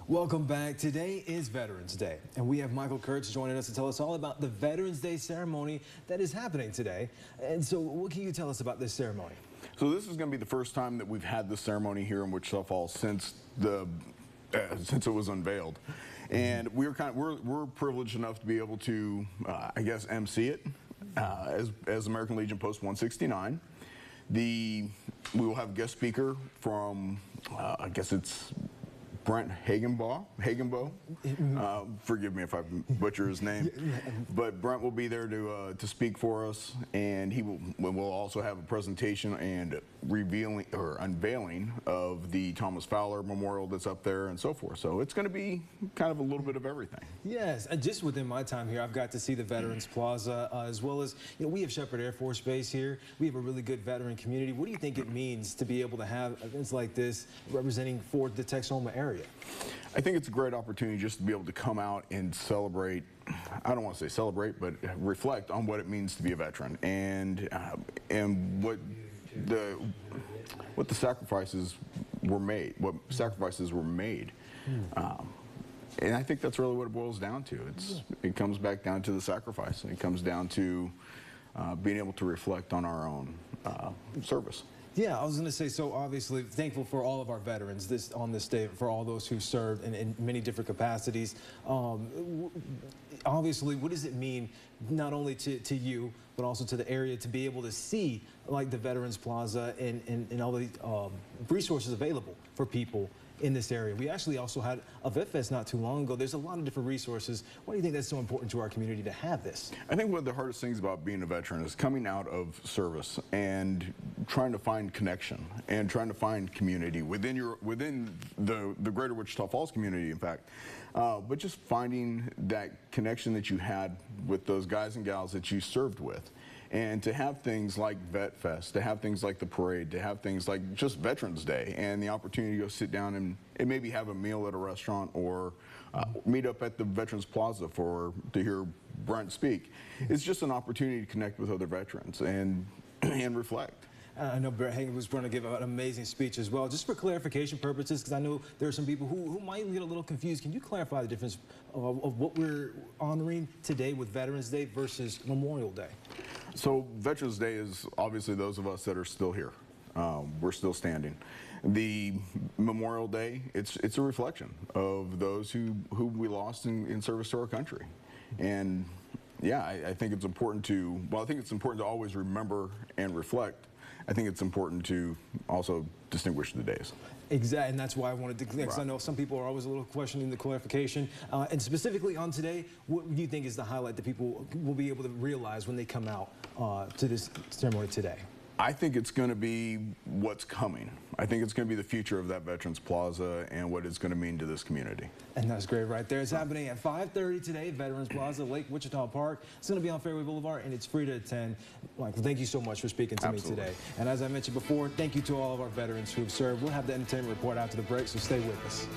Welcome back. Today is Veterans Day, and we have Michael Kurtz joining us to tell us all about the Veterans Day ceremony that is happening today. And so what can you tell us about this ceremony? So this is going to be the first time that we've had this ceremony here in Wichita Falls since it was unveiled. And we're privileged enough to be able to, I guess, MC it as American Legion Post 169. We will have a guest speaker from, I guess it's Brent Hagenbo. Forgive me if I butcher his name, but Brent will be there to speak for us, and we'll also have a presentation and unveiling of the Thomas Fowler Memorial that's up there and so forth. So it's going to be kind of a little bit of everything. Yes, and just within my time here, I've got to see the Veterans Plaza as well as, we have Shepherd Air Force Base here. We have a really good veteran community. What do you think it means to be able to have events like this representing for the Texoma area? I think it's a great opportunity just to be able to come out and celebrate. I don't want to say celebrate, but reflect on what it means to be a veteran and what the sacrifices were made. And I think that's really what it boils down to. It comes back down to the sacrifice. It comes down to being able to reflect on our own service. Yeah, I was going to say, so obviously thankful for all of our veterans on this day, for all those who served in many different capacities. Obviously, what does it mean not only to you, but also to the area to be able to see like the Veterans Plaza and all the resources available for people in this area? We actually also had a Vet Fest not too long ago. There's a lot of different resources. Why do you think that's so important to our community to have this? I think one of the hardest things about being a veteran is coming out of service and trying to find connection and trying to find community within the greater Wichita Falls community, in fact. But just finding that connection that you had with those guys and gals that you served with. And to have things like Vet Fest, to have things like the parade, to have things like just Veterans Day, and the opportunity to go sit down and maybe have a meal at a restaurant or meet up at the Veterans Plaza to hear Brent speak. It's just an opportunity to connect with other veterans and reflect. I know Brent Hagen was going to give an amazing speech as well. Just for clarification purposes, because I know there are some people who might get a little confused. Can you clarify the difference of what we're honoring today with Veterans Day versus Memorial Day? So Veterans Day is obviously those of us that are still here. We're still standing. The Memorial Day, it's a reflection of those who we lost in service to our country. And yeah, I think it's important to always remember and reflect. I think it's important to also distinguish the days. Exactly, and that's why I wanted to, because I know some people are always a little questioning the clarification. And specifically on today, what do you think is the highlight that people will be able to realize when they come out to this ceremony today? I think it's going to be what's coming. I think it's going to be the future of that Veterans Plaza and what it's going to mean to this community. And that's great right there. It's happening at 5:30 today, Veterans Plaza, Lake Wichita Park. It's going to be on Fairway Boulevard, and it's free to attend. Michael, thank you so much for speaking to me today. And as I mentioned before, thank you to all of our veterans who have served. We'll have the entertainment report after the break, so stay with us.